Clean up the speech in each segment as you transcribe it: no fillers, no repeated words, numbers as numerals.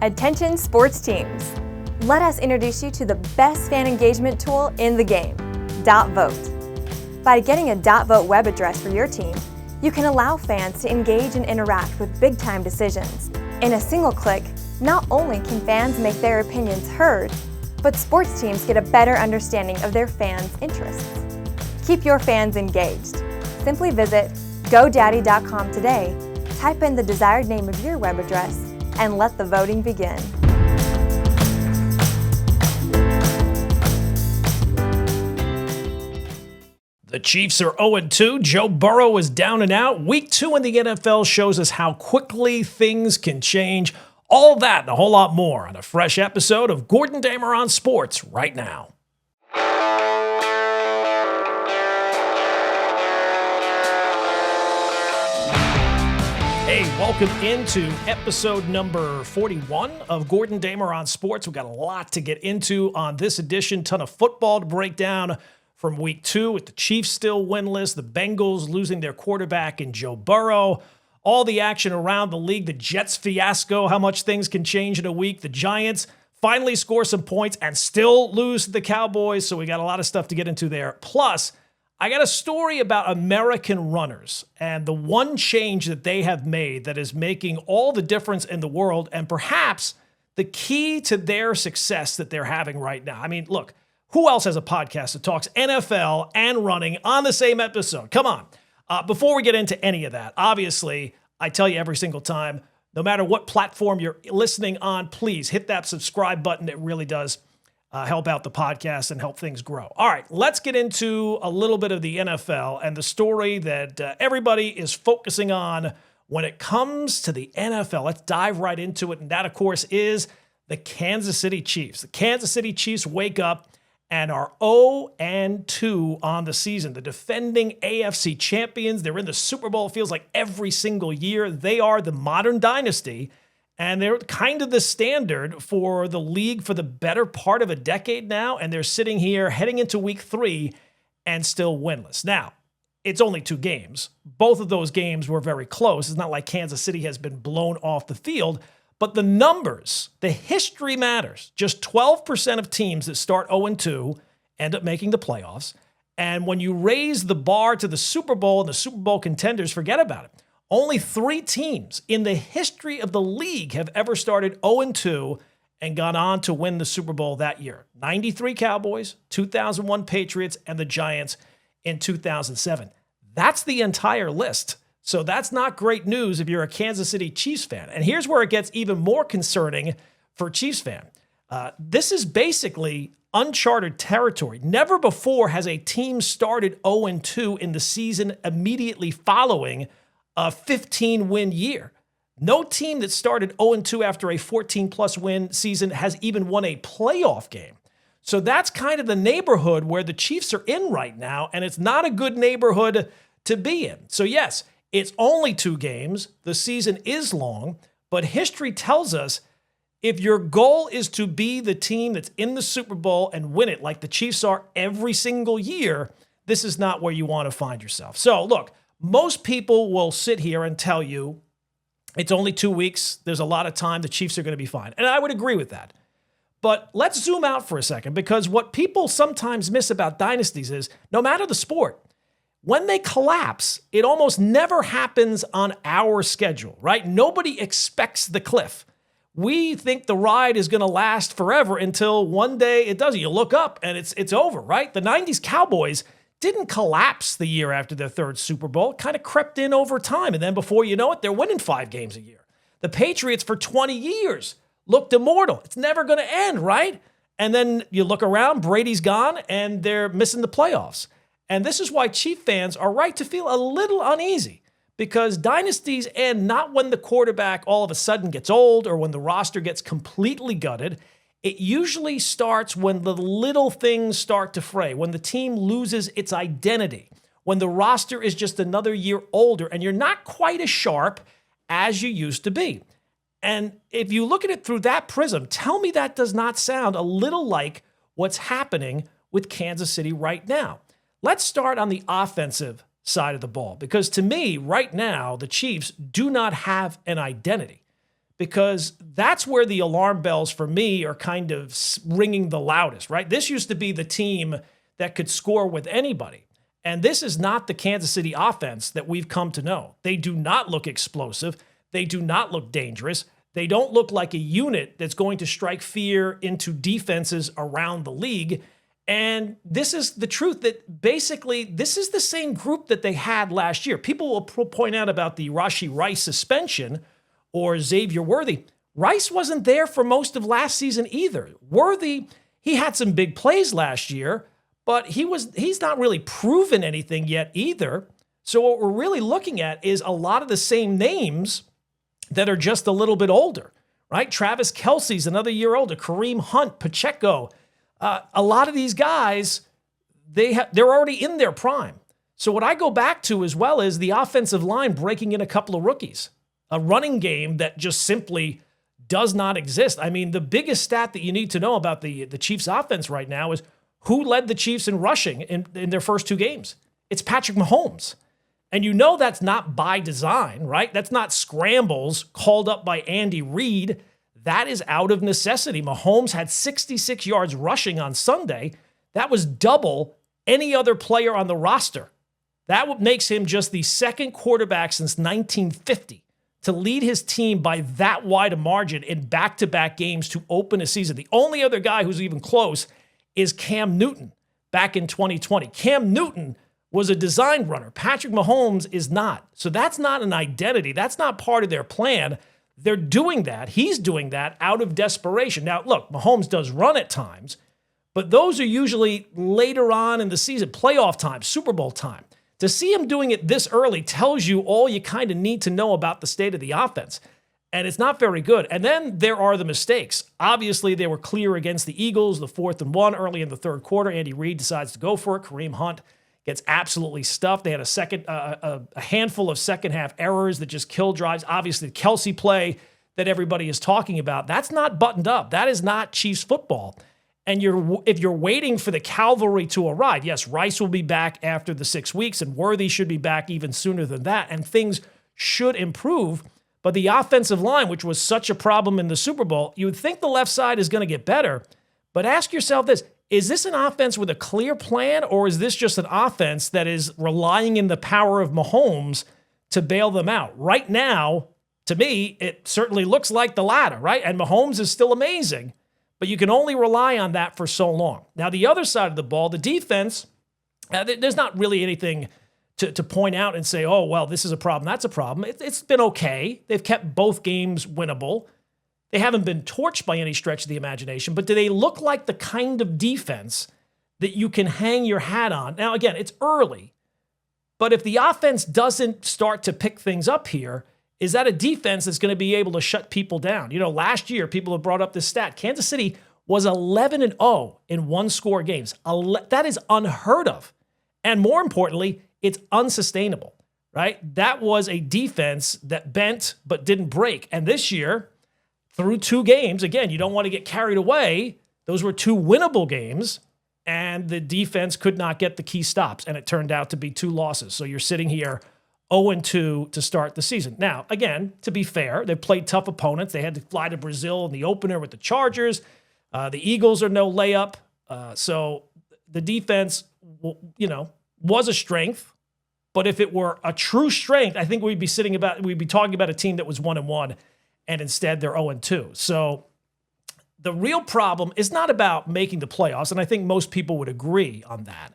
Attention sports teams. Let us introduce you to the best fan engagement tool in the game, .vote. By getting a .vote web address for your team, you can allow fans to engage and interact with big-time decisions. In a single click, not only can fans make their opinions heard, but sports teams get a better understanding of their fans' interests. Keep your fans engaged. Simply visit GoDaddy.com today, type in the desired name of your web address, and let the voting begin. The Chiefs are 0-2. Joe Burrow is down and out. Week 2 in the NFL shows us how quickly things can change. All that and a whole lot more on a fresh episode of Gordon Damer on Sports right now. Hey, welcome into episode number 41 of Gordon Damer on Sports. We've got a lot to get into on this edition. Ton of football to break down from week 2 with the Chiefs still winless, the Bengals losing their quarterback in Joe Burrow, all the action around the league, the Jets fiasco, how much things can change in a week. The Giants finally score some points and still lose to the Cowboys, so we got a lot of stuff to get into there. Plus, I got a story about American runners and the one change that they have made that is making all the difference in the world and perhaps the key to their success that they're having right now. I mean, look, who else has a podcast that talks NFL and running on the same episode? Come on. Before we get into any of that, obviously, I tell you every single time, no matter what platform you're listening on, please hit that subscribe button. It really does help out the podcast and help things grow. All right, let's get into a little bit of the NFL and the story that everybody is focusing on when it comes to the NFL. Let's dive right into it. And that, of course, is the Kansas City Chiefs. The Kansas City Chiefs wake up and are 0-2 on the season. The defending AFC champions. They're in the Super Bowl, it feels like every single year. They are the modern dynasty, and they're kind of the standard for the league for the better part of a decade now, and they're sitting here heading into week 3 and still winless. Now, it's only 2 games. Both of those games were very close. It's not like Kansas City has been blown off the field, but the numbers, the history matters. Just 12% of teams that start 0-2 end up making the playoffs. And when you raise the bar to the Super Bowl and the Super Bowl contenders, forget about it. Only 3 teams in the history of the league have ever started 0-2 and gone on to win the Super Bowl that year. 93 Cowboys, 2001 Patriots, and the Giants in 2007. That's the entire list. So that's not great news if you're a Kansas City Chiefs fan. And here's where it gets even more concerning for a Chiefs fan. This is basically uncharted territory. Never before has a team started 0-2 in the season immediately following a 15-win year. No team that started 0-2 after a 14-plus win season has even won a playoff game. So that's kind of the neighborhood where the Chiefs are in right now, and it's not a good neighborhood to be in. So yes, it's only 2 games. The season is long, but history tells us if your goal is to be the team that's in the Super Bowl and win it like the Chiefs are every single year, this is not where you want to find yourself. So look, most people will sit here and tell you it's only 2 weeks. There's a lot of time. The Chiefs are going to be fine. And I would agree with that. But let's zoom out for a second, because what people sometimes miss about dynasties is no matter the sport, when they collapse, it almost never happens on our schedule, right? Nobody expects the cliff. We think the ride is going to last forever until one day it doesn't. You look up and it's over, right? The 90s Cowboys didn't collapse the year after their 3rd Super Bowl. It kind of crept in over time. And then before you know it, they're winning 5 games a year. The Patriots for 20 years looked immortal. It's never going to end, right? And then you look around, Brady's gone, and they're missing the playoffs. And this is why Chief fans are right to feel a little uneasy, because dynasties end not when the quarterback all of a sudden gets old or when the roster gets completely gutted. It usually starts when the little things start to fray, when the team loses its identity, when the roster is just another year older and you're not quite as sharp as you used to be. And if you look at it through that prism, tell me that does not sound a little like what's happening with Kansas City right now. Let's start on the offensive side of the ball, because to me, right now, the Chiefs do not have an identity. because that's where the alarm bells for me are kind of ringing the loudest, right? This used to be the team that could score with anybody. And this is not the Kansas City offense that we've come to know. They do not look explosive. They do not look dangerous. They don't look like a unit that's going to strike fear into defenses around the league. And this is the truth, that basically this is the same group that they had last year. People will point out about the Rashee Rice suspension or Xavier Worthy. Rice wasn't there for most of last season either. Worthy, he had some big plays last year, but he's not really proven anything yet either. So what we're really looking at is a lot of the same names that are just a little bit older, right? Travis Kelce's another year older, Kareem Hunt, Pacheco. A lot of these guys, they're already in their prime. So what I go back to as well is the offensive line breaking in a couple of rookies, a running game that just simply does not exist. I mean, the biggest stat that you need to know about the Chiefs offense right now is who led the Chiefs in rushing in their first two games. It's Patrick Mahomes. And you know that's not by design, right? That's not scrambles called up by Andy Reid. That is out of necessity. Mahomes had 66 yards rushing on Sunday. That was double any other player on the roster. That makes him just the second quarterback since 1950 to lead his team by that wide a margin in back-to-back games to open a season. The only other guy who's even close is Cam Newton back in 2020. Cam Newton was a design runner. Patrick Mahomes is not. So that's not an identity. That's not part of their plan. They're doing that. He's doing that out of desperation. Now, look, Mahomes does run at times, but those are usually later on in the season, playoff time, Super Bowl time. To see him doing it this early tells you all you kind of need to know about the state of the offense. And it's not very good. And then there are the mistakes. Obviously, they were clear against the Eagles, the 4th and 1 early in the third quarter. Andy Reid decides to go for it. Kareem Hunt gets absolutely stuffed. They had a handful of second half errors that just killed drives. Obviously, the Kelce play that everybody is talking about, that's not buttoned up. That is not Chiefs football. And if you're waiting for the cavalry to arrive, yes, Rice will be back after the 6 weeks, and Worthy should be back even sooner than that, and things should improve. But the offensive line, which was such a problem in the Super Bowl, you would think the left side is going to get better. But ask yourself this. Is this an offense with a clear plan, or is this just an offense that is relying in the power of Mahomes to bail them out? Right now, to me, it certainly looks like the latter, right? And Mahomes is still amazing, but you can only rely on that for so long. Now, the other side of the ball, the defense, there's not really anything to point out and say, oh, well, this is a problem, that's a problem. It's been okay. They've kept both games winnable. They haven't been torched by any stretch of the imagination, but do they look like the kind of defense that you can hang your hat on? Now, again, it's early, but if the offense doesn't start to pick things up here, is that a defense that's going to be able to shut people down? You know, last year, people have brought up this stat. Kansas City was 11-0 in one-score games. That is unheard of. And more importantly, it's unsustainable, right? That was a defense that bent but didn't break. And this year, through two games, again, you don't want to get carried away. Those were two winnable games, and the defense could not get the key stops, and it turned out to be 2 losses. So you're sitting here 0-2 to start the season. Now, again, to be fair, they played tough opponents. They had to fly to Brazil in the opener with the Chargers. The Eagles are no layup. So the defense, was a strength. But if it were a true strength, I think we'd be talking about a team that was 1-1. And instead, they're 0-2. So the real problem is not about making the playoffs, and I think most people would agree on that.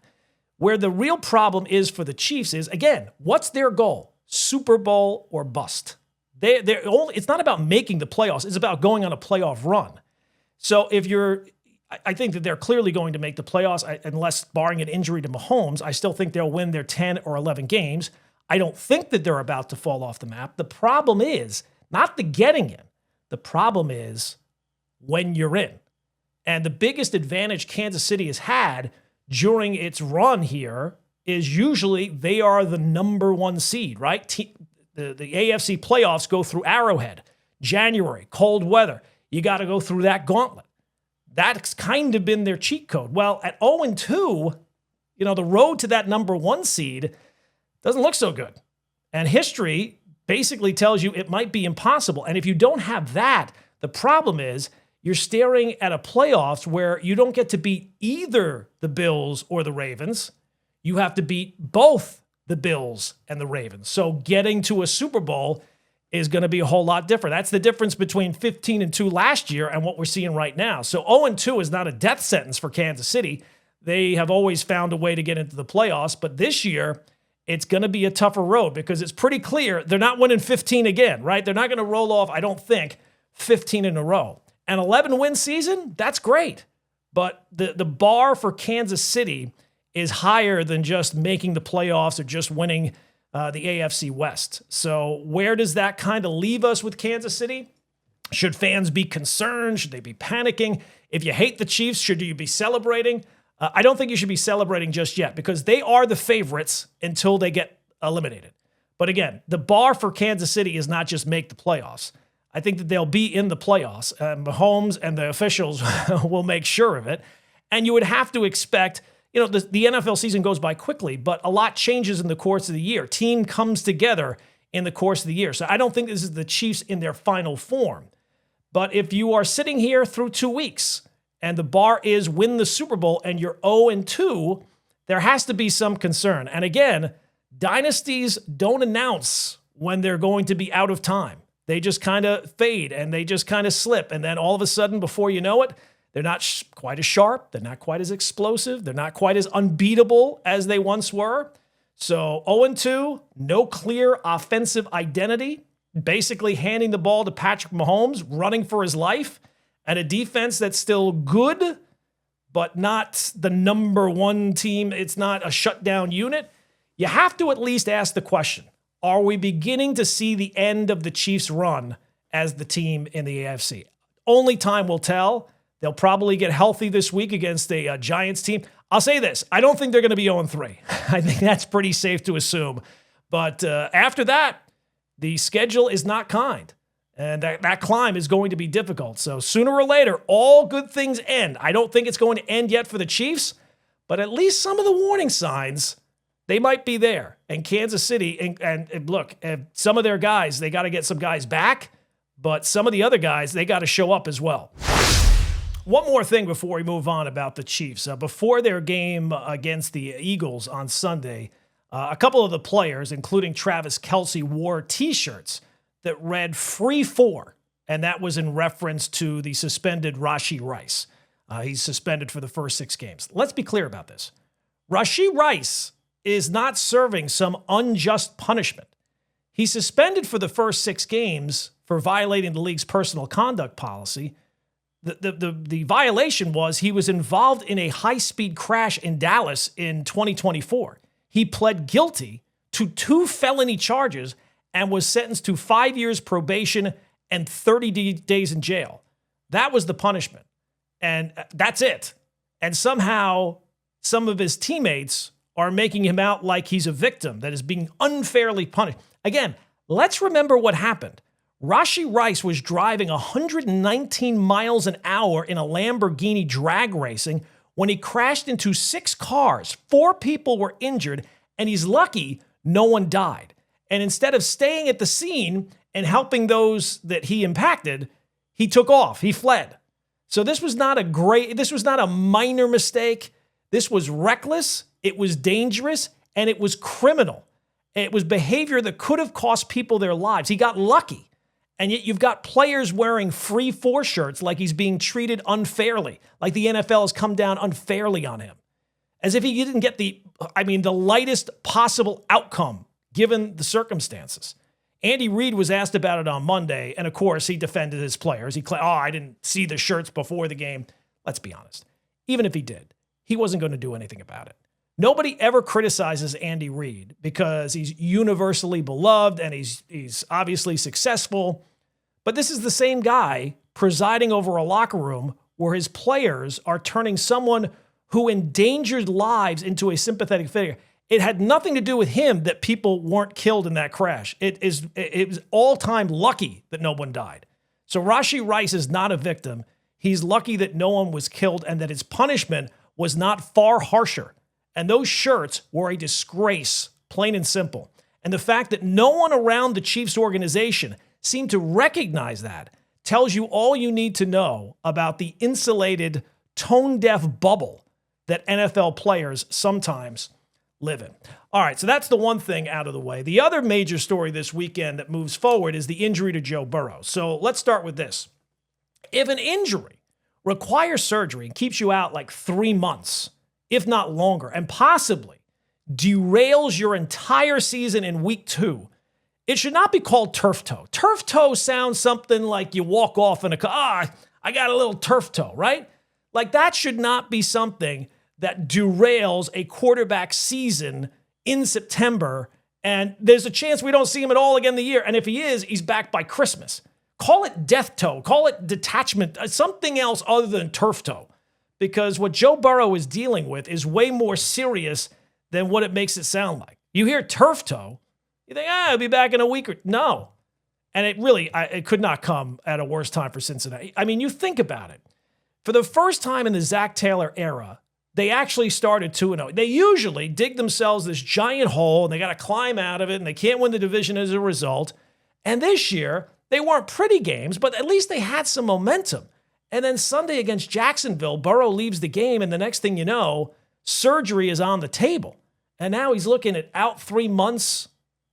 Where the real problem is for the Chiefs is, again, what's their goal? Super Bowl or bust. It's not about making the playoffs. It's about going on a playoff run. So I think that they're clearly going to make the playoffs, unless barring an injury to Mahomes. I still think they'll win their 10 or 11 games. I don't think that they're about to fall off the map. The problem is not the getting in. The problem is when you're in. And the biggest advantage Kansas City has had during its run here is usually they are the number 1 seed, right? The AFC playoffs go through Arrowhead, January, cold weather. You got to go through that gauntlet. That's kind of been their cheat code. Well, at 0-2, the road to that number 1 seed doesn't look so good. And history basically tells you it might be impossible. And if you don't have that, the problem is you're staring at a playoffs where you don't get to beat either the Bills or the Ravens. You have to beat both the Bills and the Ravens. So getting to a Super Bowl is going to be a whole lot different. That's the difference between 15-2 last year and what we're seeing right now. So 0-2 is not a death sentence for Kansas City. They have always found a way to get into the playoffs, but this year it's going to be a tougher road because it's pretty clear they're not winning 15 again, right? They're not going to roll off, I don't think, 15 in a row. An 11-win season, that's great. But the bar for Kansas City is higher than just making the playoffs or just winning the AFC West. So where does that kind of leave us with Kansas City? Should fans be concerned? Should they be panicking? If you hate the Chiefs, should you be celebrating? I don't think you should be celebrating just yet because they are the favorites until they get eliminated. But again, the bar for Kansas City is not just make the playoffs. I think that they'll be in the playoffs. Mahomes and the officials will make sure of it. And you would have to expect, the NFL season goes by quickly, but a lot changes in the course of the year. Team comes together in the course of the year. So I don't think this is the Chiefs in their final form. But if you are sitting here through 2 weeks and the bar is win the Super Bowl and you're 0-2, there has to be some concern. And again, dynasties don't announce when they're going to be out of time. They just kind of fade and they just kind of slip. And then all of a sudden, before you know it, they're not quite as sharp. They're not quite as explosive. They're not quite as unbeatable as they once were. So 0-2, no clear offensive identity, basically handing the ball to Patrick Mahomes, running for his life, and a defense that's still good, but not the number one team. It's not a shutdown unit. You have to at least ask the question, are we beginning to see the end of the Chiefs' run as the team in the AFC? Only time will tell. They'll probably get healthy this week against a Giants team. I'll say this. I don't think they're going to be 0-3. I think that's pretty safe to assume. But after that, the schedule is not kind. And that climb is going to be difficult. So sooner or later, all good things end. I don't think it's going to end yet for the Chiefs, but at least some of the warning signs, they might be there. And Kansas City, and look, some of their guys, they got to get some guys back, but some of the other guys, they got to show up as well. One more thing before we move on about the Chiefs. Before their game against the Eagles on Sunday, a couple of the players, including Travis Kelce, wore T-shirts that read "Free 4," and that was in reference to the suspended Rashee Rice. He's suspended for the first 6 games. Let's be clear about this. Rashee Rice is not serving some unjust punishment. He's suspended for the first 6 games for violating the league's personal conduct policy. The violation was he was involved in a high-speed crash in Dallas in 2024. He pled guilty to 2 felony charges and was sentenced to 5 years probation and 30 days in jail. That was the punishment. And that's it. And somehow some of his teammates are making him out like he's a victim that is being unfairly punished. Again, let's remember what happened. Rashee Rice was driving 119 miles an hour in a Lamborghini drag racing when he crashed into 6 cars. 4 people were injured, and he's lucky no one died. And instead of staying at the scene and helping those that he impacted, he took off. He fled. So this was not a minor mistake. This was reckless, it was dangerous, and it was criminal. It was behavior that could have cost people their lives. He got lucky. And yet you've got players wearing "Free 4" shirts like he's being treated unfairly, like the NFL has come down unfairly on him, as if he didn't get the lightest possible outcome given the circumstances. Andy Reid was asked about it on Monday, and of course he defended his players. He claimed, I didn't see the shirts before the game. Let's be honest. Even if he did, he wasn't going to do anything about it. Nobody ever criticizes Andy Reid because he's universally beloved and he's obviously successful. But this is the same guy presiding over a locker room where his players are turning someone who endangered lives into a sympathetic figure. It had nothing to do with him that people weren't killed in that crash. It was all-time lucky that no one died. So Rashee Rice is not a victim. He's lucky that no one was killed and that his punishment was not far harsher. And those shirts were a disgrace, plain and simple. And the fact that no one around the Chiefs organization seemed to recognize that tells you all you need to know about the insulated, tone-deaf bubble that NFL players sometimes live in. All right, so that's the one thing out of the way. The other major story this weekend that moves forward is the injury to Joe Burrow. So let's start with this. If an injury requires surgery and keeps you out like 3 months, if not longer, and possibly derails your entire season in week 2, it should not be called turf toe. Turf toe sounds something like you walk off in I got a little turf toe, right? Like that should not be something that derails a quarterback season in September, and there's a chance we don't see him at all again the year. And if he is, he's back by Christmas. Call it death toe. Call it detachment. Something else other than turf toe. Because what Joe Burrow is dealing with is way more serious than what it makes it sound like. You hear turf toe, you think, I'll be back in a week or no. And it could not come at a worse time for Cincinnati. I mean, you think about it. For the first time in the Zach Taylor era, they actually started 2-0. They usually dig themselves this giant hole, and they got to climb out of it, and they can't win the division as a result. And this year, they weren't pretty games, but at least they had some momentum. And then Sunday against Jacksonville, Burrow leaves the game, and the next thing you know, surgery is on the table. And now he's looking at out 3 months.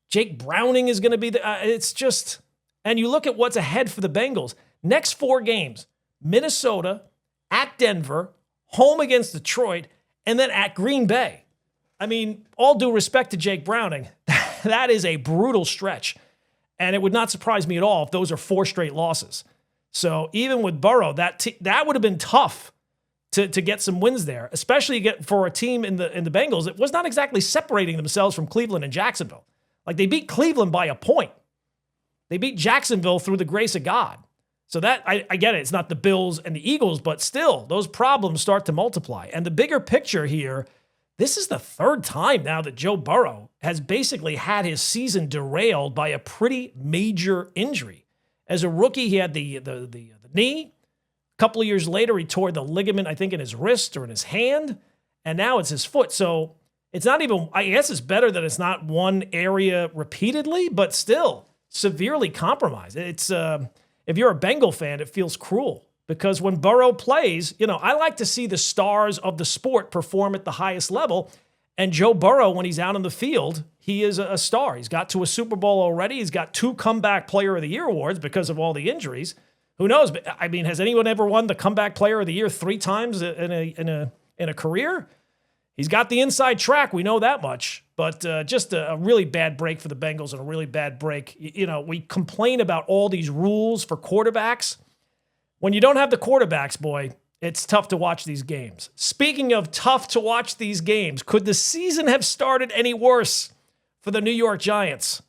Jake Browning is going to be it's just, and you look at what's ahead for the Bengals. Next 4 games, Minnesota, at Denver, home against Detroit, and then at Green Bay. I mean, all due respect to Jake Browning, that is a brutal stretch. And it would not surprise me at all if those are 4 straight losses. So even with Burrow, that would have been tough to get some wins there, especially for a team in the Bengals that was not exactly separating themselves from Cleveland and Jacksonville. Like they beat Cleveland by a point. They beat Jacksonville through the grace of God. So that I get it. It's not the Bills and the Eagles, but still, those problems start to multiply. And the bigger picture here, this is the 3rd time now that Joe Burrow has basically had his season derailed by a pretty major injury. As a rookie, he had the knee. A couple of years later, he tore the ligament, I think, in his wrist or in his hand. And now it's his foot. So it's not even, I guess it's better that it's not one area repeatedly, but still severely compromised. It's, if you're a Bengal fan, it feels cruel because when Burrow plays, I like to see the stars of the sport perform at the highest level. And Joe Burrow, when he's out on the field, he is a star. He's got to a Super Bowl already. He's got 2 Comeback Player of the Year awards because of all the injuries. Who knows? I mean, has anyone ever won the Comeback Player of the Year 3 times in a career? He's got the inside track. We know that much. But just a really bad break for the Bengals and a really bad break. We complain about all these rules for quarterbacks. When you don't have the quarterbacks, boy, it's tough to watch these games. Speaking of tough to watch these games, could the season have started any worse for the New York Giants?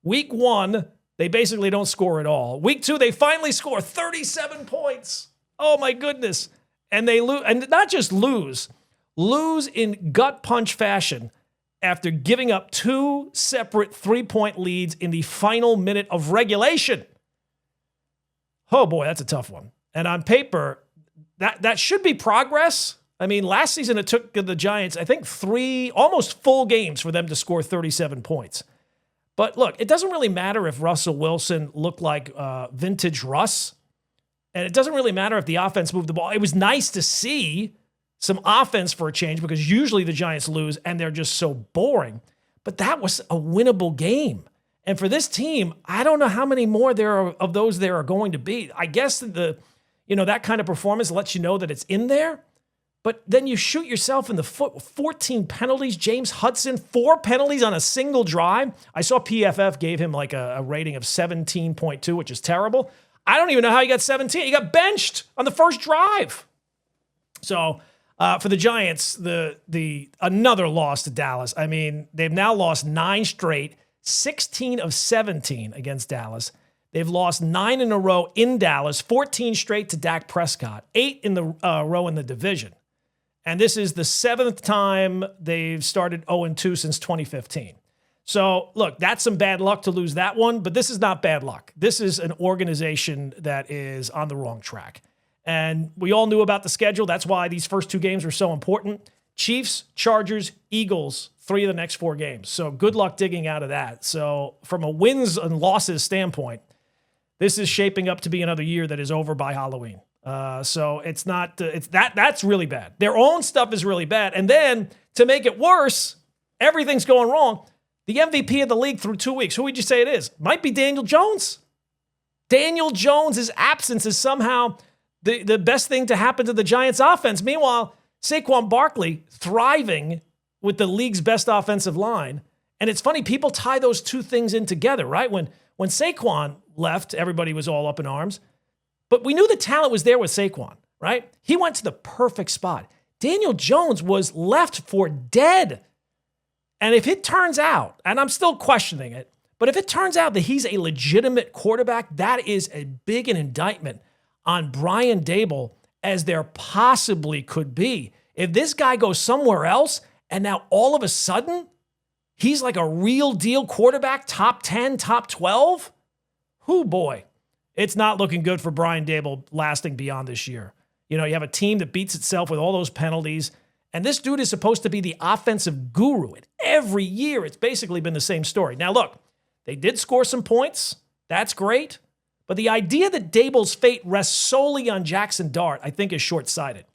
Week 1, they basically don't score at all. Week 2, they finally score 37 points. Oh, my goodness. And they lose, and not just lose in gut punch fashion after giving up 2 separate 3-point leads in the final minute of regulation. Oh, boy, that's a tough one. And on paper, that should be progress. I mean, last season it took the Giants, I think, 3 almost full games for them to score 37 points. But look, it doesn't really matter if Russell Wilson looked like vintage Russ. And it doesn't really matter if the offense moved the ball. It was nice to see some offense for a change because usually the Giants lose and they're just so boring. But that was a winnable game. And for this team, I don't know how many more of those there are going to be. I guess that kind of performance lets you know that it's in there. But then you shoot yourself in the foot. 14 penalties. James Hudson, 4 penalties on a single drive. I saw PFF gave him like a rating of 17.2, which is terrible. I don't even know how he got 17. He got benched on the first drive. So for the Giants, the another loss to Dallas. I mean, they've now lost 9 straight, 16 of 17 against Dallas. They've lost 9 in a row in Dallas, 14 straight to Dak Prescott, 8 in the row in the division. And this is the 7th time they've started 0-2 since 2015. So, look, that's some bad luck to lose that one, but this is not bad luck. This is an organization that is on the wrong track. And we all knew about the schedule. That's why these first 2 games were so important. Chiefs, Chargers, Eagles, 3 of the next 4 games. So good luck digging out of that. So from a wins and losses standpoint, this is shaping up to be another year that is over by Halloween. So it's not, that's really bad. Their own stuff is really bad. And then to make it worse, everything's going wrong. The MVP of the league through 2 weeks, who would you say it is? Might be Daniel Jones. Daniel Jones' absence is somehow the best thing to happen to the Giants offense. Meanwhile, Saquon Barkley thriving with the league's best offensive line. And it's funny, people tie those two things in together, right? When Saquon left, everybody was all up in arms. But we knew the talent was there with Saquon, right? He went to the perfect spot. Daniel Jones was left for dead. And if it turns out, and I'm still questioning it, but if it turns out that he's a legitimate quarterback, that is as big an indictment on Brian Daboll as there possibly could be. If this guy goes somewhere else and now all of a sudden he's like a real deal quarterback, top 10, top 12, whoo boy, it's not looking good for Brian Daboll lasting beyond this year. You know, you have a team that beats itself with all those penalties, and this dude is supposed to be the offensive guru. And every year it's basically been the same story. Now look, they did score some points. That's great. But the idea that Daboll's fate rests solely on Jackson Dart, I think, is short-sighted.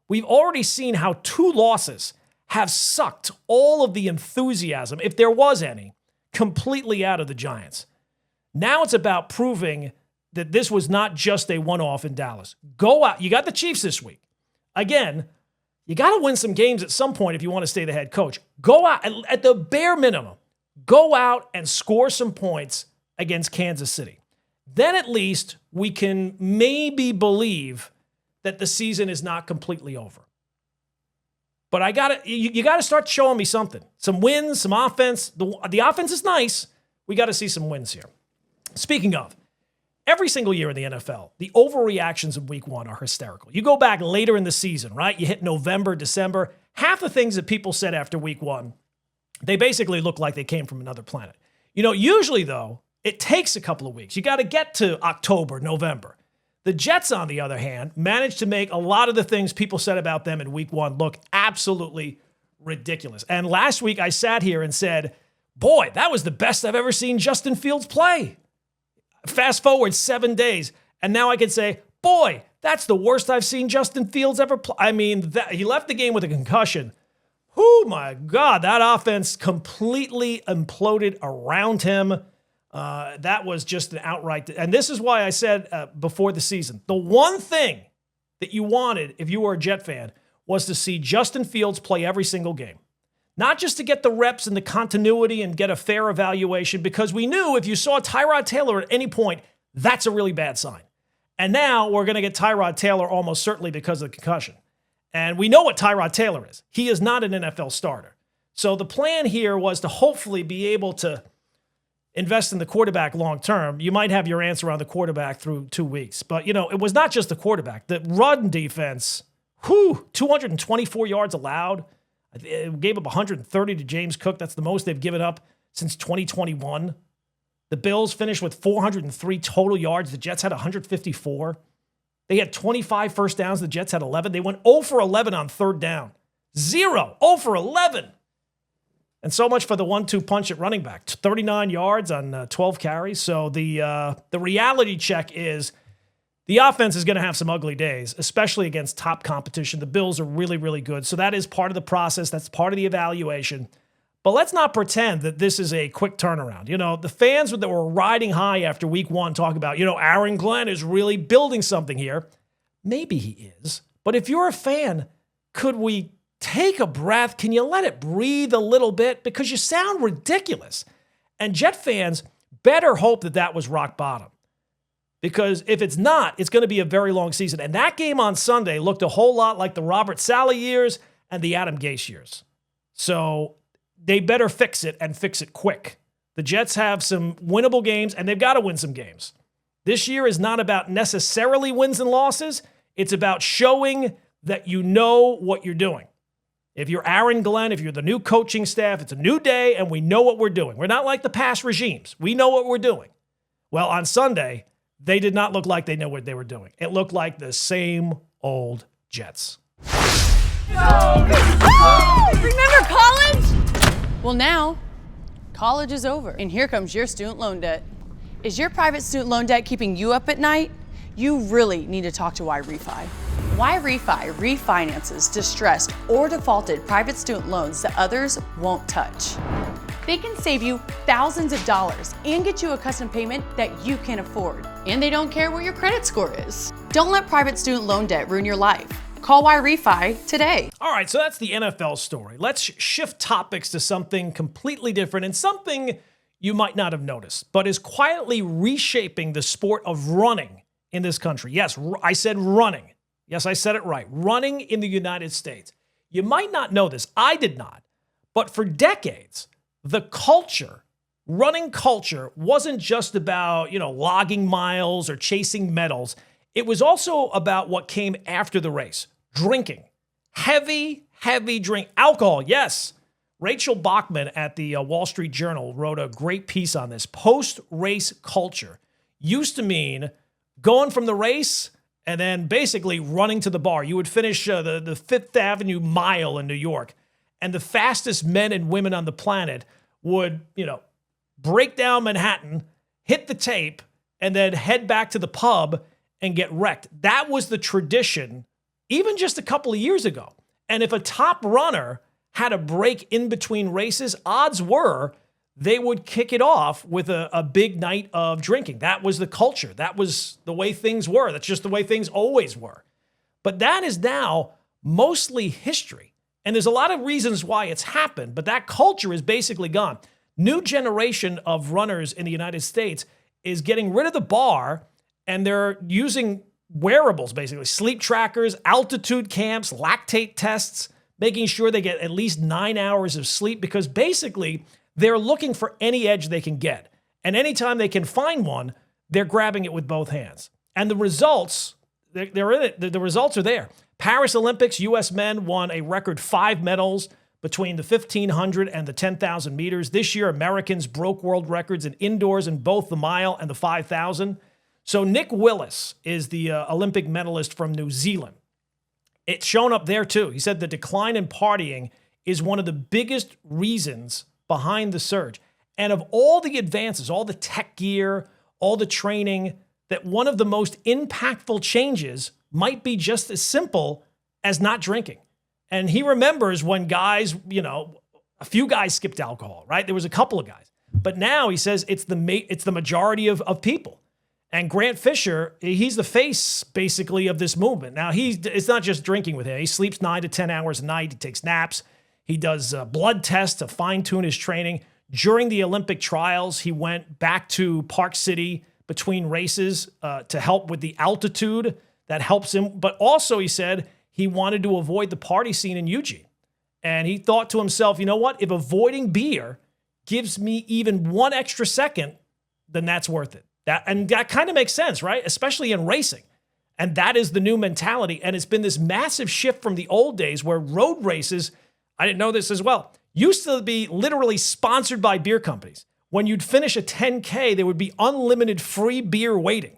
We've already seen how 2 losses have sucked all of the enthusiasm, if there was any, completely out of the Giants. Now it's about proving that this was not just a one-off in Dallas. Go out. You got the Chiefs this week. Again, you got to win some games at some point if you want to stay the head coach. Go out, at the bare minimum, go out and score some points against Kansas City. Then at least we can maybe believe that the season is not completely over. But you got to start showing me something. Some wins, some offense. The offense is nice. We got to see some wins here. Speaking of, every single year in the NFL, the overreactions in week 1 are hysterical. You go back later in the season, right? You hit November, December. Half the things that people said after week 1, they basically look like they came from another planet. You know, usually though, it takes a couple of weeks. You got to get to October, November. The Jets, on the other hand, managed to make a lot of the things people said about them in week 1 look absolutely ridiculous. And last week I sat here and said, boy, that was the best I've ever seen Justin Fields play. Fast forward 7 days, and now I can say, boy, that's the worst I've seen Justin Fields ever play. I mean, he left the game with a concussion. Oh my God, that offense completely imploded around him. That was just an outright, and this is why I said before the season, the one thing that you wanted if you were a Jet fan was to see Justin Fields play every single game. Not just to get the reps and the continuity and get a fair evaluation, because we knew if you saw Tyrod Taylor at any point, that's a really bad sign. And now we're going to get Tyrod Taylor almost certainly because of the concussion. And we know what Tyrod Taylor is. He is not an NFL starter. So the plan here was to hopefully be able to invest in the quarterback long term. You might have your answer on the quarterback through 2 weeks. But, you know, it was not just the quarterback. The run defense, 224 yards allowed. It gave up 130 to James Cook. That's the most they've given up since 2021. The Bills finished with 403 total yards. The Jets had 154. They had 25 first downs. The Jets had 11. They went 0 for 11 on third down. 0 for 11. And so much for the 1-2 punch at running back. 39 yards on 12 carries. So the reality check is the offense is going to have some ugly days, especially against top competition. The Bills are really, really good. So that is part of the process. That's part of the evaluation. But let's not pretend that this is a quick turnaround. You know, the fans that were riding high after week 1 talk about, you know, Aaron Glenn is really building something here. Maybe he is. But if you're a fan, could we take a breath? Can you let it breathe a little bit? Because you sound ridiculous. And Jet fans better hope that that was rock bottom. Because if it's not, it's going to be a very long season. And that game on Sunday looked a whole lot like the Robert Saleh years and the Adam Gase years. So they better fix it and fix it quick. The Jets have some winnable games, and they've got to win some games. This year is not about necessarily wins and losses. It's about showing that you know what you're doing. If you're Aaron Glenn, if you're the new coaching staff, it's a new day, and we know what we're doing. We're not like the past regimes. We know what we're doing. Well, on Sunday, they did not look like they know what they were doing. It looked like the same old Jets. Remember college? Well, now, college is over, and here comes your student loan debt. Is your private student loan debt keeping you up at night? You really need to talk to YRefi. YRefi refinances distressed or defaulted private student loans that others won't touch. They can save you thousands of dollars and get you a custom payment that you can afford. And they don't care what your credit score is. Don't let private student loan debt ruin your life. Call YRefi today. All right, so that's the NFL story. Let's shift topics to something completely different and something you might not have noticed, but is quietly reshaping the sport of running in this country. Yes, I said running. Yes, I said it right. Running in the United States. You might not know this. I did not. But for decades, the culture, running culture, wasn't just about, logging miles or chasing medals. It was also about what came after the race. Drinking. Heavy drink. Alcohol, yes. Rachel Bachman at the Wall Street Journal wrote a great piece on this. Post-race culture used to mean going from the race and then basically running to the bar. You would finish the Fifth Avenue mile in New York, and the fastest men and women on the planet would, break down Manhattan, hit the tape, and then head back to the pub and get wrecked. That was the tradition even just a couple of years ago. And if a top runner had a break in between races, odds were they would kick it off with a big night of drinking. That was the culture. That was the way things were. That's just the way things always were. But that is now mostly history. And there's a lot of reasons why it's happened, but that culture is basically gone. New generation of runners in the United States is getting rid of the bar, and they're using wearables, basically, sleep trackers, altitude camps, lactate tests, making sure they get at least 9 hours of sleep, because basically they're looking for any edge they can get. And anytime they can find one, they're grabbing it with both hands. And the results, they're in it. The results are there. Paris Olympics, U.S. men won a record 5 medals between the 1,500 and the 10,000 meters. This year, Americans broke world records in indoors in both the mile and the 5,000. So Nick Willis is the Olympic medalist from New Zealand. It's shown up there too. He said the decline in partying is one of the biggest reasons behind the surge. And of all the advances, all the tech gear, all the training, that one of the most impactful changes might be just as simple as not drinking. And he remembers when guys, a few guys skipped alcohol, right? There was a couple of guys. But now he says it's the majority of people. And Grant Fisher, he's the face, basically, of this movement. Now, it's not just drinking with him. He sleeps 9 to 10 hours a night. He takes naps. He does blood tests to fine-tune his training. During the Olympic trials, he went back to Park City between races to help with the altitude. That helps him. But also, he said he wanted to avoid the party scene in Eugene. And he thought to himself, you know what? If avoiding beer gives me even one extra second, then that's worth it. That kind of makes sense, right? Especially in racing. And that is the new mentality. And it's been this massive shift from the old days where road races, I didn't know this as well, used to be literally sponsored by beer companies. When you'd finish a 10K, there would be unlimited free beer waiting.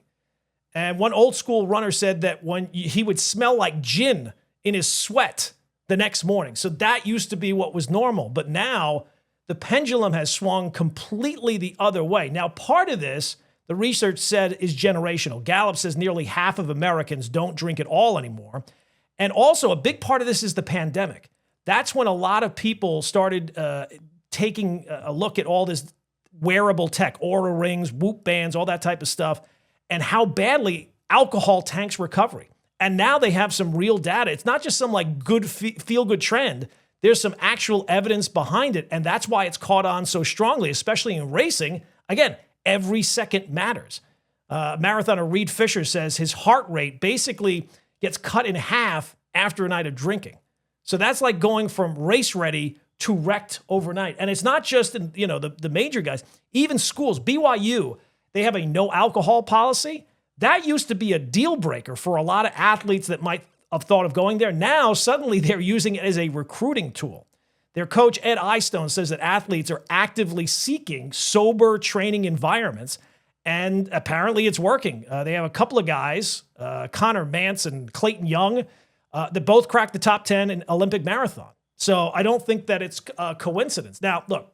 And one old school runner said that he would smell like gin in his sweat the next morning. So that used to be what was normal. But now the pendulum has swung completely the other way. Now, part of this, the research said, is generational. Gallup says nearly half of Americans don't drink at all anymore. And also a big part of this is the pandemic. That's when a lot of people started taking a look at all this wearable tech, Oura rings, Whoop bands, all that type of stuff, and how badly alcohol tanks recovery. And now they have some real data. It's not just some good feel-good trend. There's some actual evidence behind it, and that's why it's caught on so strongly, especially in racing. Again, every second matters. Marathoner Reed Fisher says his heart rate basically gets cut in half after a night of drinking. So that's like going from race ready to wrecked overnight. And it's not just the major guys, even schools. BYU, they have a no alcohol policy. That used to be a deal breaker for a lot of athletes that might have thought of going there. Now, suddenly they're using it as a recruiting tool. Their coach, Ed Eyestone, says that athletes are actively seeking sober training environments, and apparently it's working. They have a couple of guys, Connor Mance and Clayton Young, that both cracked the top 10 in Olympic marathon. So I don't think that it's a coincidence. Now, look,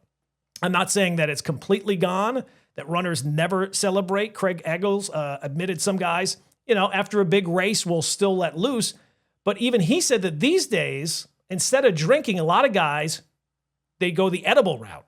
I'm not saying that it's completely gone, that runners never celebrate. Craig Eggles admitted some guys, after a big race will still let loose. But even he said that these days, instead of drinking, a lot of guys, they go the edible route.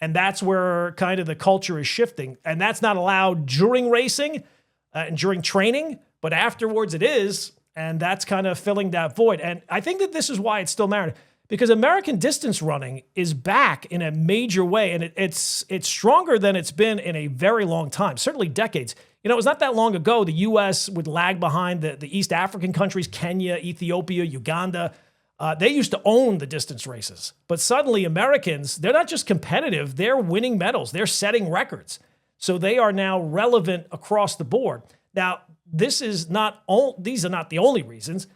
And that's where kind of the culture is shifting. And that's not allowed during racing and during training, but afterwards it is. And that's kind of filling that void. And I think that this is why it's still married, because American distance running is back in a major way. And it's stronger than it's been in a very long time, certainly decades. It was not that long ago the U.S. would lag behind the East African countries, Kenya, Ethiopia, Uganda. They used to own the distance races. But suddenly Americans, they're not just competitive, they're winning medals. They're setting records. So they are now relevant across the board. Now, these are not the only reasons.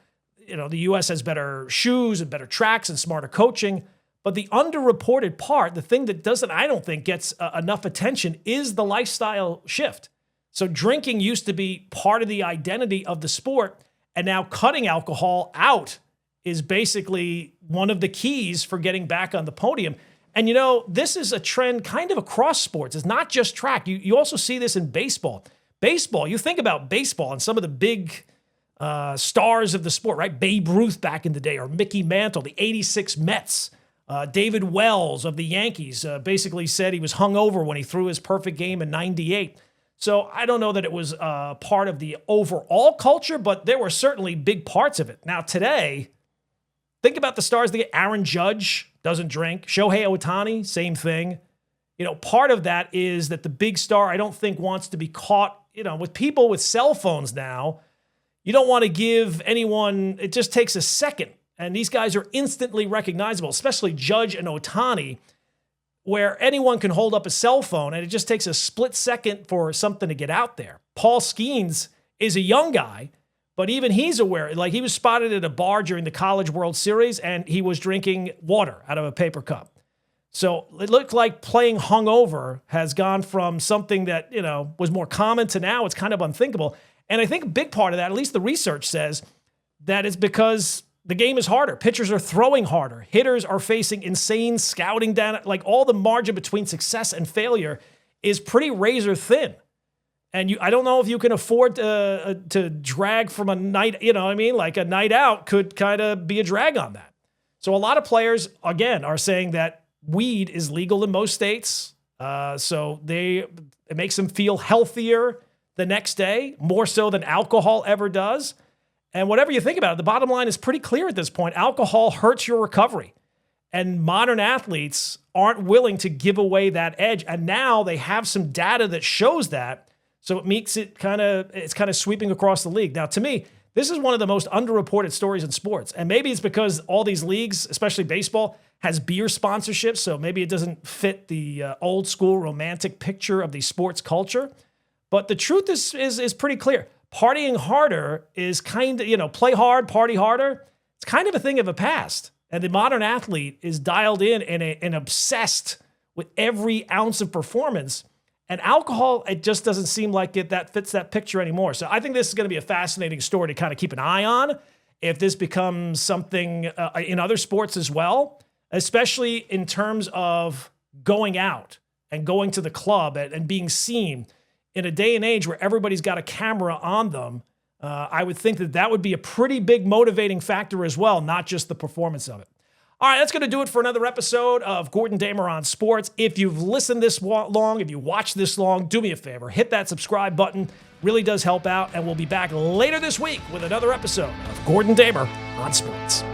The U.S. has better shoes and better tracks and smarter coaching. But the underreported part, the thing that I don't think gets enough attention, is the lifestyle shift. So drinking used to be part of the identity of the sport, and now cutting alcohol out is basically one of the keys for getting back on the podium. And this is a trend kind of across sports. It's not just track. You also see this in baseball. Baseball, you think about baseball and some of the big stars of the sport, right? Babe Ruth back in the day, or Mickey Mantle, the 86 Mets. David Wells of the Yankees basically said he was hungover when he threw his perfect game in '98. So I don't know that it was part of the overall culture, but there were certainly big parts of it. Now today, think about the stars. Aaron Judge doesn't drink. Shohei Ohtani, same thing. Part of that is that the big star, I don't think, wants to be caught, with people with cell phones now. You don't want to give anyone, it just takes a second. And these guys are instantly recognizable, especially Judge and Ohtani, where anyone can hold up a cell phone and it just takes a split second for something to get out there. Paul Skeens is a young guy, but even he's aware. Like, he was spotted at a bar during the College World Series and he was drinking water out of a paper cup. So it looked like playing hungover has gone from something that, was more common to now it's kind of unthinkable. And I think a big part of that, at least the research says, that is because the game is harder. Pitchers are throwing harder. Hitters are facing insane scouting data. Like, all the margin between success and failure is pretty razor thin. And I don't know if you can afford to drag from a night, like a night out could kind of be a drag on that. So a lot of players, again, are saying that weed is legal in most states. So it makes them feel healthier the next day, more so than alcohol ever does. And whatever you think about it, the bottom line is pretty clear at this point. Alcohol hurts your recovery. And modern athletes aren't willing to give away that edge. And now they have some data that shows that. So it makes it kind of sweeping across the league. Now, to me, this is one of the most underreported stories in sports. And maybe it's because all these leagues, especially baseball, has beer sponsorships. So maybe it doesn't fit the old school romantic picture of the sports culture. But the truth is pretty clear. Partying harder is kind of, play hard, party harder. It's kind of a thing of the past. And the modern athlete is dialed in and obsessed with every ounce of performance. And alcohol, it just doesn't seem like that fits that picture anymore. So I think this is going to be a fascinating story to kind of keep an eye on if this becomes something in other sports as well, especially in terms of going out and going to the club and being seen. In a day and age where everybody's got a camera on them, I would think that would be a pretty big motivating factor as well, not just the performance of it. All right, that's going to do it for another episode of Gordon Damer on Sports. If you've listened this long, if you watched this long, do me a favor. Hit that subscribe button. Really does help out. And we'll be back later this week with another episode of Gordon Damer on Sports.